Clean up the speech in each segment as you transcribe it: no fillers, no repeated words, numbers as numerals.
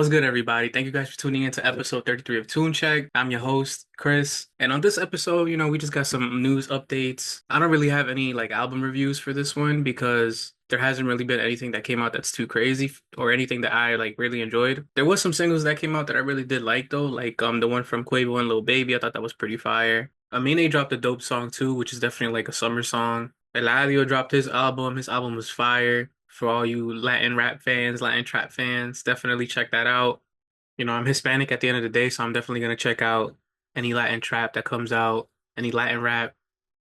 What's good, everybody? Thank you guys for tuning in to episode 33 of Tune Check. I'm your host, Chris. And on this episode, we just got some news updates. I don't really have any album reviews for this one because there hasn't really been anything that came out that's too crazy or anything that I really enjoyed. There was some singles that came out that I really did like though, the one from Quavo and Lil Baby. I thought that was pretty fire. Amine dropped a dope song too, which is definitely like a summer song. Eladio dropped his album. His album was fire. For all you Latin rap fans, Latin trap fans, definitely check that out. I'm Hispanic at the end of the day, so I'm definitely gonna check out any Latin trap that comes out, any Latin rap.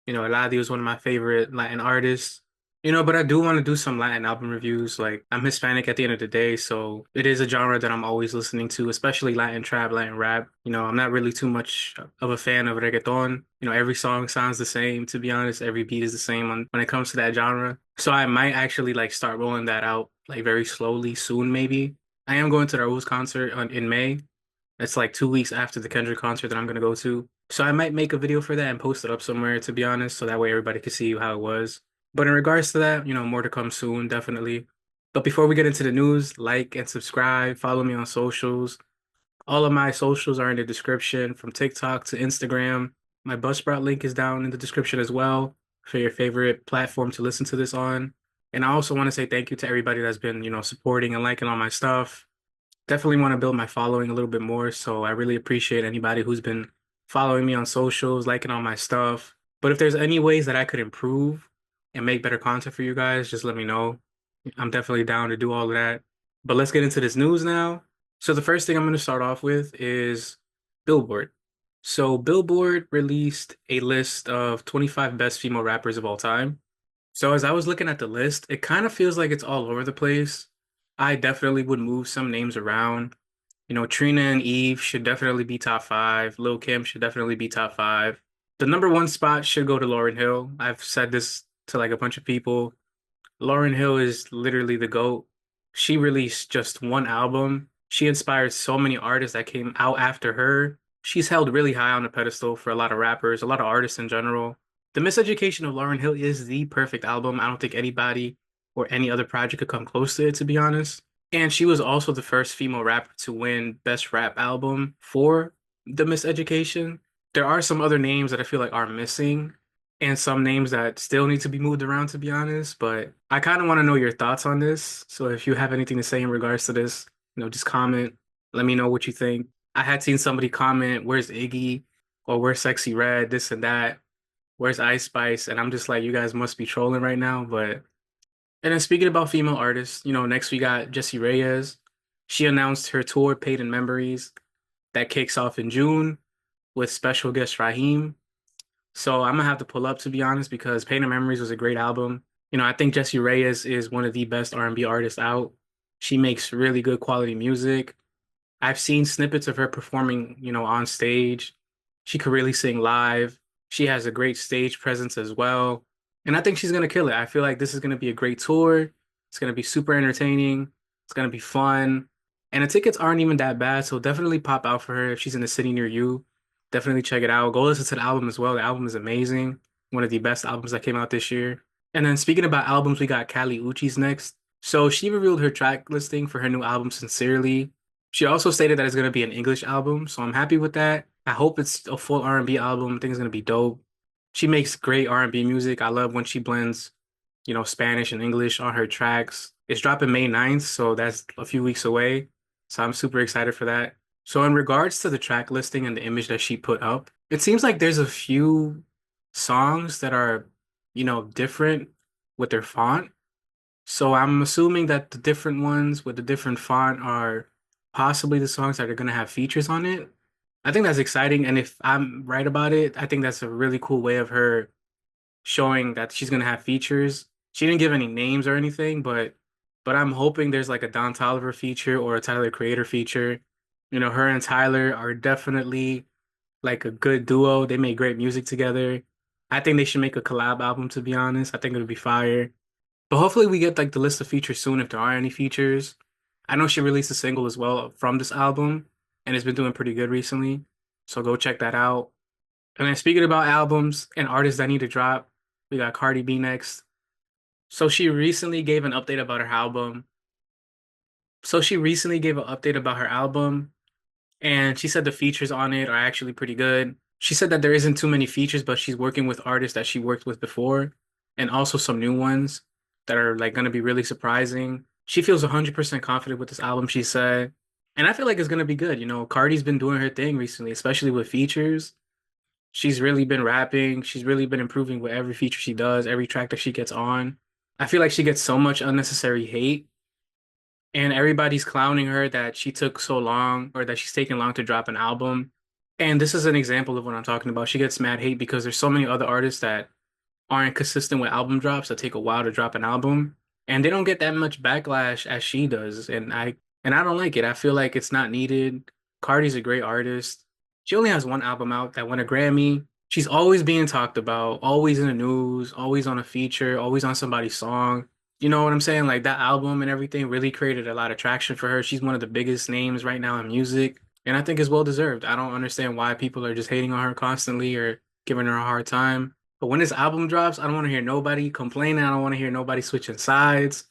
Eladio is one of my favorite Latin artists. But I do want to do some Latin album reviews. Like, I'm Hispanic at the end of the day, so it is a genre that I'm always listening to, especially Latin trap, Latin rap. I'm not really too much of a fan of reggaeton. Every song sounds the same, to be honest. Every beat is the same when it comes to that genre. So I might actually start rolling that out very slowly soon, maybe. I am going to the Rose concert in May. It's like 2 weeks after the Kendrick concert that I'm gonna go to. So I might make a video for that and post it up somewhere, to be honest, so that way everybody can see how it was. But in regards to that, more to come soon, definitely. But before we get into the news, like and subscribe, follow me on socials. All of my socials are in the description, from TikTok to Instagram. My Buzzsprout link is down in the description as well for your favorite platform to listen to this on. And I also want to say thank you to everybody that's been, supporting and liking all my stuff. Definitely want to build my following a little bit more, so I really appreciate anybody who's been following me on socials, liking all my stuff. But if there's any ways that I could improve and make better content for you guys, just let me know. I'm definitely down to do all of that. But let's get into this news now. So the first thing I'm going to start off with is Billboard. So Billboard released a list of 25 best female rappers of all time. So as I was looking at the list, it kind of feels like it's all over the place. I definitely would move some names around. Trina and Eve should definitely be top five. Lil Kim should definitely be top five. The number one spot should go to Lauryn Hill. I've said this to a bunch of people. Lauryn Hill is literally the GOAT. She released just one album. She inspired so many artists that came out after her. She's held really high on the pedestal for a lot of rappers, a lot of artists in general. The Miseducation of Lauryn Hill is the perfect album. I don't think anybody or any other project could come close to it, to be honest. And she was also the first female rapper to win Best Rap Album for The Miseducation. There are some other names that I feel like are missing, and some names that still need to be moved around, to be honest. But I kind of want to know your thoughts on this. So if you have anything to say in regards to this, just comment. Let me know what you think. I had seen somebody comment, "Where's Iggy?" or "Where's Sexy Red?" This and that. Where's Ice Spice? And I'm just like, you guys must be trolling right now. But and then speaking about female artists, next we got Jessie Reyez. She announced her tour Paid in Memories that kicks off in June with special guest Raheem. So I'm gonna have to pull up, to be honest, because Pain and Memories was a great album. I think Jessie Reyez is one of the best R&B artists out. She makes really good quality music. I've seen snippets of her performing, on stage. She could really sing live. She has a great stage presence as well. And I think she's gonna kill it. I feel like this is gonna be a great tour. It's gonna be super entertaining. It's gonna be fun. And the tickets aren't even that bad, so definitely pop out for her if she's in a city near you. Definitely check it out. Go listen to the album as well. The album is amazing. One of the best albums that came out this year. And then speaking about albums, we got Kali Uchis next. So she revealed her track listing for her new album, Sincerely. She also stated that it's going to be an English album, so I'm happy with that. I hope it's a full R&B album. I think it's going to be dope. She makes great R&B music. I love when she blends, Spanish and English on her tracks. It's dropping May 9th, so that's a few weeks away. So I'm super excited for that. So in regards to the track listing and the image that she put up, it seems like there's a few songs that are, different with their font. So I'm assuming that the different ones with the different font are possibly the songs that are going to have features on it. I think that's exciting. And if I'm right about it, I think that's a really cool way of her showing that she's going to have features. She didn't give any names or anything, but I'm hoping there's like a Don Toliver feature or a Tyler Creator feature. Her and Tyler are definitely like a good duo. They make great music together. I think they should make a collab album, to be honest. I think it'll be fire. But hopefully we get the list of features soon if there are any features. I know she released a single as well from this album, and it's been doing pretty good recently. So go check that out. And then speaking about albums and artists that need to drop, we got Cardi B next. So she recently gave an update about her album. So she recently gave an update about her album, and she said the features on it are actually pretty good. She said that there isn't too many features, but she's working with artists that she worked with before, and also some new ones that are like gonna be really surprising. She feels 100% confident with this album, she said. And I feel like it's gonna be good. Cardi's been doing her thing recently, especially with features. She's really been rapping. She's really been improving with every feature she does, every track that she gets on. I feel like she gets so much unnecessary hate, and everybody's clowning her that she took so long or that she's taking long to drop an album. And this is an example of what I'm talking about. She gets mad hate because there's so many other artists that aren't consistent with album drops that take a while to drop an album, and they don't get that much backlash as she does. And I don't like it. I feel like it's not needed. Cardi's a great artist. She only has one album out that won a Grammy. She's always being talked about, always in the news, always on a feature, always on somebody's song. You know what I'm saying? Like that album and everything really created a lot of traction for her. She's one of the biggest names right now in music, and I think it's well deserved. I don't understand why people are just hating on her constantly or giving her a hard time. But when this album drops, I don't want to hear nobody complaining. I don't want to hear nobody switching sides.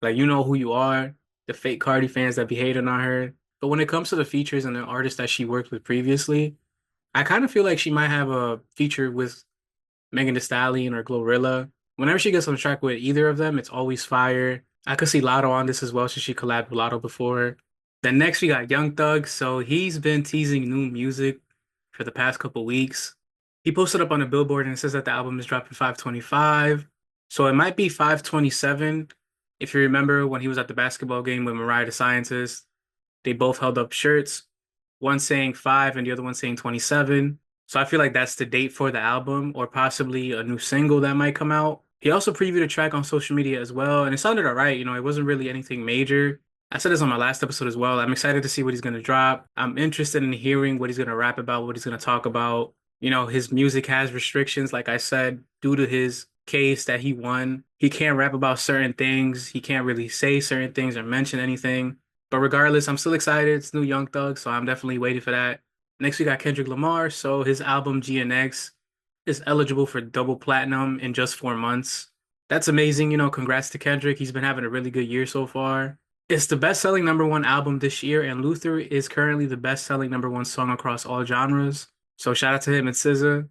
Like, you know who you are, the fake Cardi fans that be hating on her. But when it comes to the features and the artists that she worked with previously, I kind of feel like she might have a feature with Megan Thee Stallion or Glorilla. Whenever she gets on track with either of them, it's always fire. I could see Lotto on this as well, since she collabed with Lotto before. Then next we got Young Thug. So he's been teasing new music for the past couple weeks. He posted up on the Billboard and it says that the album is dropping 5/25. So it might be 5/27. If you remember when he was at the basketball game with Mariah the Scientist, they both held up shirts, one saying 5 and the other one saying 27. So I feel like that's the date for the album or possibly a new single that might come out. He also previewed a track on social media as well, and it sounded all right. It wasn't really anything major. I said this on my last episode as well. I'm excited to see what he's going to drop. I'm interested in hearing what he's going to rap about, what he's going to talk about. His music has restrictions, like I said, due to his case that he won. He can't rap about certain things. He can't really say certain things or mention anything. But regardless, I'm still excited. It's new Young Thug, so I'm definitely waiting for that. Next, we got Kendrick Lamar. So his album GNX is eligible for double platinum in just 4 months. That's amazing. Congrats to Kendrick. He's been having a really good year so far. It's the best-selling number one album this year, and Luther is currently the best-selling number one song across all genres. So shout out to him and SZA.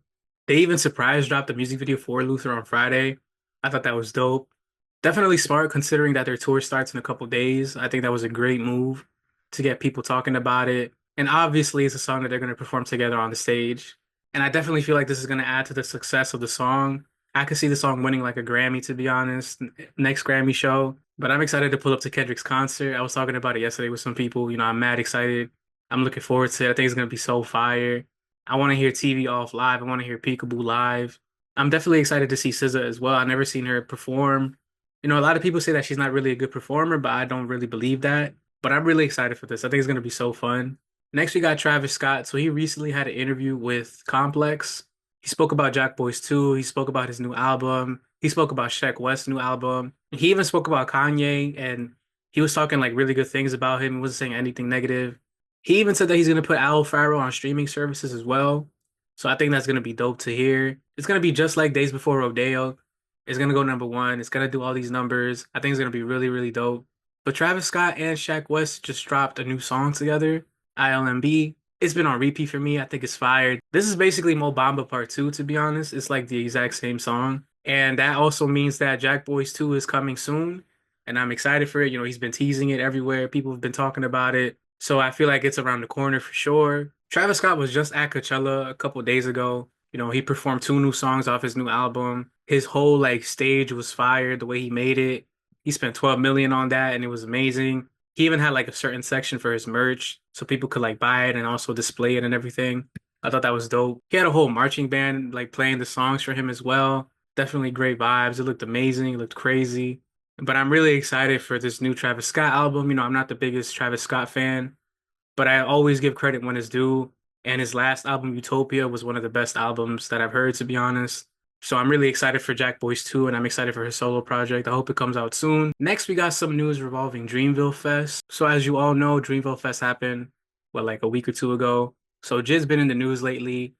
They even surprise dropped the music video for Luther on Friday. I thought that was dope. Definitely smart considering that their tour starts in a couple days. I think that was a great move to get people talking about it. And obviously, it's a song that they're going to perform together on the stage. And I definitely feel like this is going to add to the success of the song. I could see the song winning like a Grammy, to be honest, next Grammy show. But I'm excited to pull up to Kendrick's concert. I was talking about it yesterday with some people. I'm mad excited. I'm looking forward to it. I think it's going to be so fire. I want to hear TV Off live. I want to hear Peekaboo live. I'm definitely excited to see SZA as well. I've never seen her perform. A lot of people say that she's not really a good performer, but I don't really believe that. But I'm really excited for this. I think it's going to be so fun. Next, we got Travis Scott. So he recently had an interview with Complex. He spoke about Jack Boys 2. He spoke about his new album. He spoke about Sheck West's new album. He even spoke about Kanye, and he was talking like really good things about him. He wasn't saying anything negative. He even said that he's going to put Al Faro on streaming services as well. So I think that's going to be dope to hear. It's going to be just like Days Before Rodeo. It's going to go number one. It's going to do all these numbers. I think it's going to be really, really dope. But Travis Scott and Sheck West just dropped a new song together, ILMB. It's been on repeat for me. I think it's fired. This is basically Mo Bamba Part 2, to be honest. It's like the exact same song. And that also means that Jack Boys 2 is coming soon. And I'm excited for it. He's been teasing it everywhere. People have been talking about it. So I feel like it's around the corner for sure. Travis Scott was just at Coachella a couple days ago. He performed two new songs off his new album. His whole like stage was fired the way he made it. He spent 12 million on that and it was amazing. He even had like a certain section for his merch so people could like buy it and also display it and everything. I thought that was dope. He had a whole marching band like playing the songs for him as well. Definitely great vibes. It looked amazing. It looked crazy. But I'm really excited for this new Travis Scott album. I'm not the biggest Travis Scott fan, but I always give credit when it's due. And his last album, Utopia, was one of the best albums that I've heard, to be honest. So I'm really excited for Jack Boys 2, and I'm excited for his solo project. I hope it comes out soon. Next, we got some news revolving Dreamville Fest. So as you all know, Dreamville Fest happened, like a week or two ago. So Jid's been in the news lately.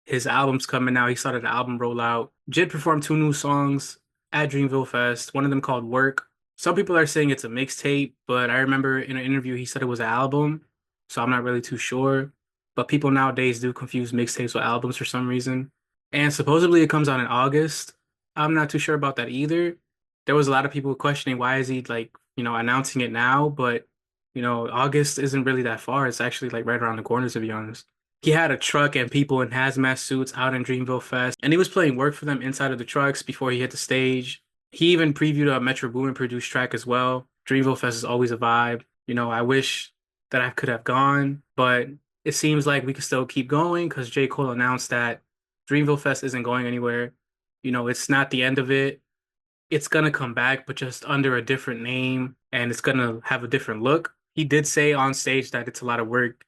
His album's coming out. He started the album rollout. Jid performed two new songs at Dreamville Fest, one of them called Work. Some people are saying it's a mixtape, but I remember in an interview he said it was an album, so I'm not really too sure. But people nowadays do confuse mixtapes with albums for some reason. And supposedly it comes out in August. I'm not too sure about that either. There was a lot of people questioning why is he like, announcing it now, but August isn't really that far. It's actually like right around the corner, to be honest. He had a truck and people in hazmat suits out in Dreamville Fest, and he was playing work for them inside of the trucks before he hit the stage. He even previewed a Metro Boomin produced track as well. Dreamville Fest is always a vibe. I wish that I could have gone, but it seems like we can still keep going because J. Cole announced that Dreamville Fest isn't going anywhere. It's not the end of it. It's gonna come back, but just under a different name, and it's gonna have a different look. He did say on stage that it's a lot of work,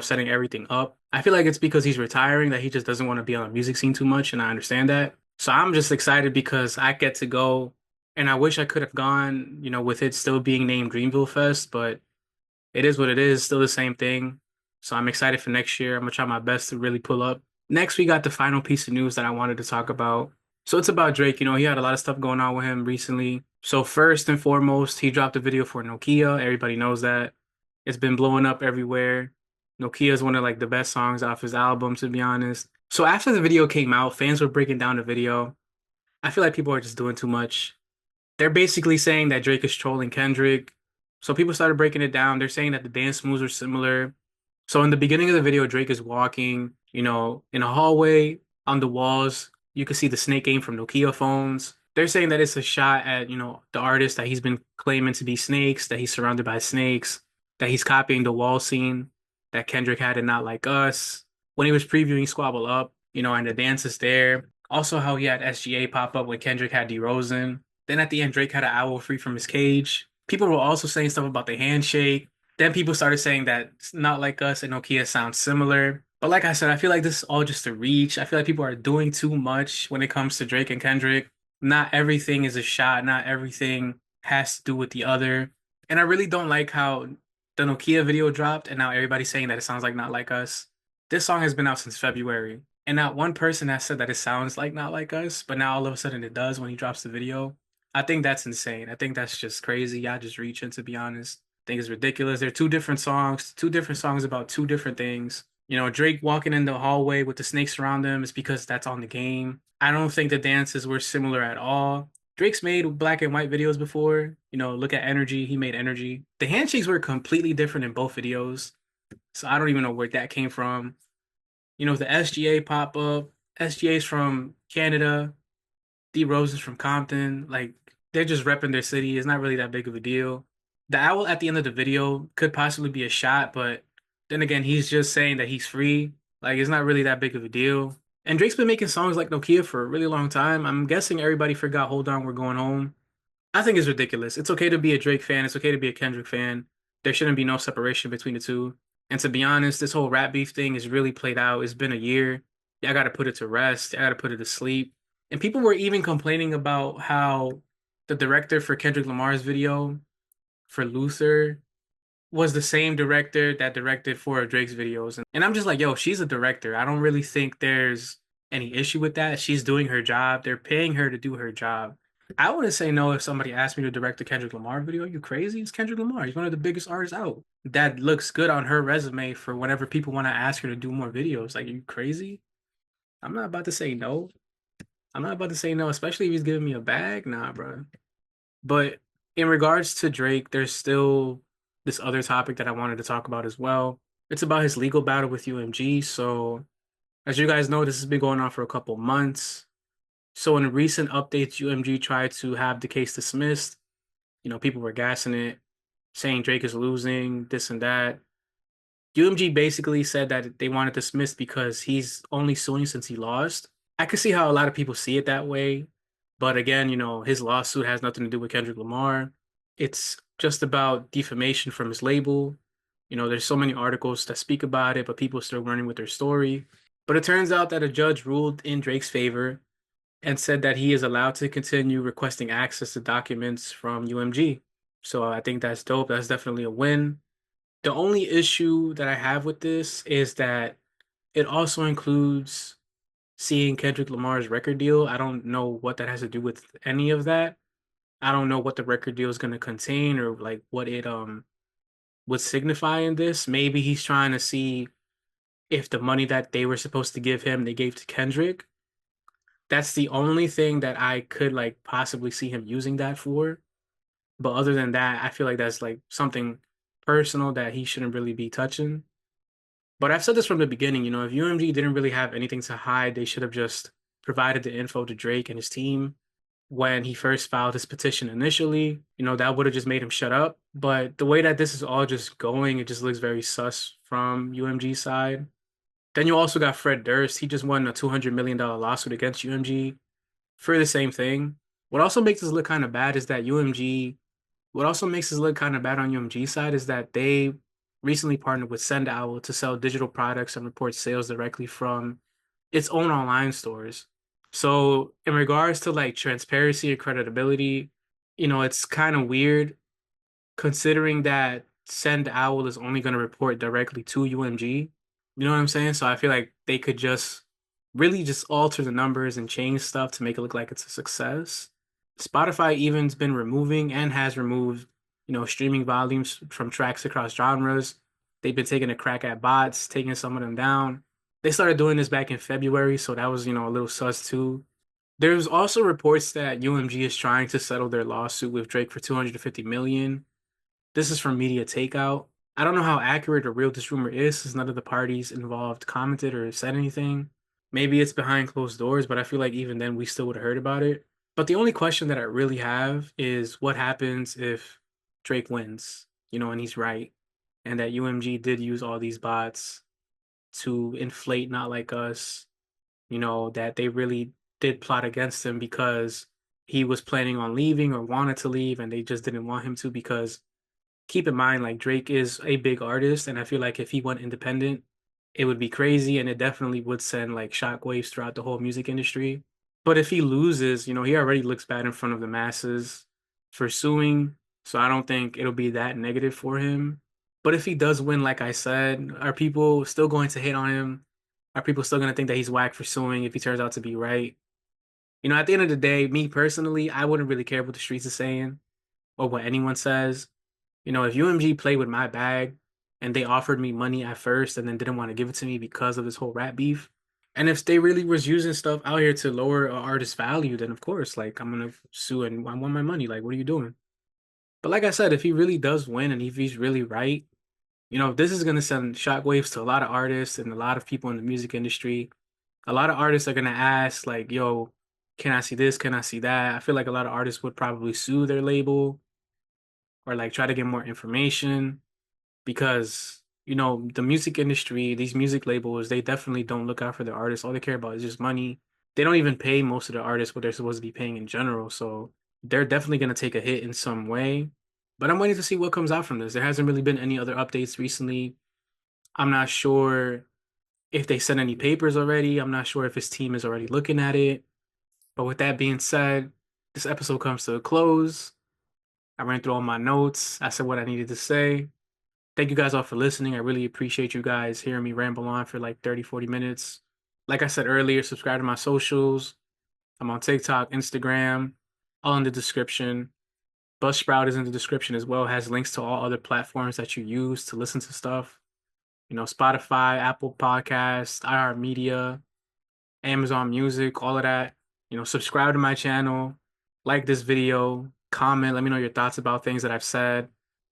setting everything up. I feel like it's because he's retiring that he just doesn't want to be on the music scene too much, and I understand that. So I'm just excited because I get to go, and I wish I could have gone, with it still being named Dreamville Fest, but it is what it is, still the same thing. So I'm excited for next year. I'm gonna try my best to really pull up. Next, we got the final piece of news that I wanted to talk about. So it's about Drake. He had a lot of stuff going on with him recently. So first and foremost, he dropped a video for Nokia. Everybody knows that. It's been blowing up everywhere. Nokia is one of like the best songs off his album, to be honest. So after the video came out, fans were breaking down the video. I feel like people are just doing too much. They're basically saying that Drake is trolling Kendrick. So people started breaking it down. They're saying that the dance moves are similar. So in the beginning of the video, Drake is walking, in a hallway on the walls. You can see the snake game from Nokia phones. They're saying that it's a shot at, the artist that he's been claiming to be snakes, that he's surrounded by snakes, that he's copying the wall scene that Kendrick had in Not Like Us when he was previewing Squabble Up, and the dance is there. Also, how he had SGA pop up when Kendrick had D Rosen. Then at the end, Drake had an owl free from his cage. People were also saying stuff about the handshake. Then people started saying that it's Not Like Us and Nokia sound similar. But like I said, I feel like this is all just a reach. I feel like people are doing too much when it comes to Drake and Kendrick. Not everything is a shot. Not everything has to do with the other. And I really don't like how the Nokia video dropped and now everybody's saying that it sounds like Not Like Us. This song has been out since February. And not one person has said that it sounds like Not Like Us, but now all of a sudden it does when he drops the video. I think that's insane. I think that's just crazy. Y'all just reaching, to be honest. I think it's ridiculous. They're two different songs about two different things. Drake walking in the hallway with the snakes around him is because that's on the game. I don't think the dances were similar at all. Drake's made black and white videos before. Look at Energy. He made Energy. The handshakes were completely different in both videos. So I don't even know where that came from. The SGA pop up. SGA's from Canada. D Rose is from Compton. Like, they're just repping their city. It's not really that big of a deal. The owl at the end of the video could possibly be a shot, but then again, he's just saying that he's free. Like, it's not really that big of a deal. And Drake's been making songs like Nokia for a really long time. I'm guessing everybody forgot Hold On, We're Going Home. I think it's ridiculous. It's okay to be a Drake fan. It's okay to be a Kendrick fan. There shouldn't be no separation between the two. And to be honest, this whole rap beef thing is really played out. It's been a year. Yeah, I got to put it to rest. I got to put it to sleep. And people were even complaining about how the director for Kendrick Lamar's video for Luther was the same director that directed four of Drake's videos. And I'm just like, yo, she's a director. I don't really think there's any issue with that. She's doing her job. They're paying her to do her job. I wouldn't say no if somebody asked me to direct a Kendrick Lamar video. Are you crazy? It's Kendrick Lamar. He's one of the biggest artists out. That looks good on her resume for whenever people want to ask her to do more videos. Like, are you crazy? I'm not about to say no. I'm not about to say no, especially if he's giving me a bag. Nah, bro. But in regards to Drake, there's still this other topic that I wanted to talk about as well. It's about his legal battle with UMG. So, as you guys know, this has been going on for a couple months. So, in recent updates, UMG tried to have the case dismissed. People were gassing it, saying Drake is losing, this and that. UMG basically said that they wanted dismissed because he's only suing since he lost. I could see how a lot of people see it that way. But again, his lawsuit has nothing to do with Kendrick Lamar. It's just about defamation from his label. There's so many articles that speak about it, but people are still running with their story. But it turns out that a judge ruled in Drake's favor and said that he is allowed to continue requesting access to documents from UMG. So I think that's dope. That's definitely a win. The only issue that I have with this is that it also includes seeing Kendrick Lamar's record deal. I don't know what that has to do with any of that. I don't know what the record deal is going to contain or like what it would signify in this. Maybe he's trying to see if the money that they were supposed to give him, they gave to Kendrick. That's the only thing that I could like possibly see him using that for. But other than that, I feel like that's like something personal that he shouldn't really be touching. But I've said this from the beginning, if UMG didn't really have anything to hide, they should have just provided the info to Drake and his team when he first filed his petition initially. That would have just made him shut up. But the way that this is all just going, it just looks very sus from UMG's side. Then you also got Fred Durst. He just won a $200 million lawsuit against UMG for the same thing. What also makes this look kind of bad is that UMG, what also makes this look kind of bad on UMG's side is that they recently partnered with Send Owl to sell digital products and report sales directly from its own online stores. So in regards to like transparency and credibility, it's kind of weird considering that Send Owl is only going to report directly to UMG. You know what I'm saying? So I feel like they could just really just alter the numbers and change stuff to make it look like it's a success. Spotify even's been removing and has removed, streaming volumes from tracks across genres. They've been taking a crack at bots, taking some of them down. They started doing this back in February, so that was, a little sus too. There's also reports that UMG is trying to settle their lawsuit with Drake for 250 million. This is from Media Takeout. I don't know how accurate or real this rumor is, since none of the parties involved commented or said anything. Maybe it's behind closed doors, but I feel like even then we still would have heard about it. But the only question that I really have is what happens if Drake wins, and he's right, and that UMG did use all these bots to inflate Not Like Us, that they really did plot against him because he was planning on leaving or wanted to leave and they just didn't want him to because keep in mind, like Drake is a big artist, and I feel like if he went independent, it would be crazy, and it definitely would send like shockwaves throughout the whole music industry. But if he loses, he already looks bad in front of the masses for suing, so I don't think it'll be that negative for him. But if he does win, like I said, are people still going to hate on him? Are people still going to think that he's whack for suing if he turns out to be right? At the end of the day, me personally, I wouldn't really care what the streets are saying or what anyone says. If UMG played with my bag and they offered me money at first and then didn't want to give it to me because of this whole rap beef, and if they really was using stuff out here to lower an artist's value, then of course, like I'm gonna sue and I want my money. Like, what are you doing? But like I said, if he really does win and if he's really right, this is gonna send shockwaves to a lot of artists and a lot of people in the music industry. A lot of artists are gonna ask, like, yo, can I see this? Can I see that? I feel like a lot of artists would probably sue their label or like try to get more information because the music industry, these music labels, they definitely don't look out for the artists. All they care about is just money. They don't even pay most of the artists what they're supposed to be paying in general, so they're definitely going to take a hit in some way. But I'm waiting to see what comes out from this. There hasn't really been any other updates recently. I'm not sure if they sent any papers already. I'm not sure if his team is already looking at it. But with that being said, this episode comes to a close. I ran through all my notes. I said what I needed to say. Thank you guys all for listening. I really appreciate you guys hearing me ramble on for like 30, 40 minutes. Like I said earlier, subscribe to my socials. I'm on TikTok, Instagram, all in the description. Buzzsprout is in the description as well. It has links to all other platforms that you use to listen to stuff. Spotify, Apple Podcasts, iHeartMedia, Amazon Music, all of that. Subscribe to my channel, like this video, comment, let me know your thoughts about things that I've said.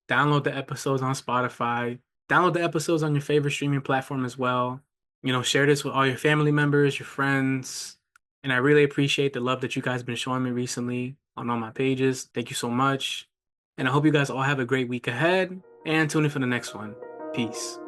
Download the episodes on Spotify. Download the episodes on your favorite streaming platform as well. Share this with all your family members, your friends. And I really appreciate the love that you guys have been showing me recently on all my pages. Thank you so much. And I hope you guys all have a great week ahead and tune in for the next one. Peace.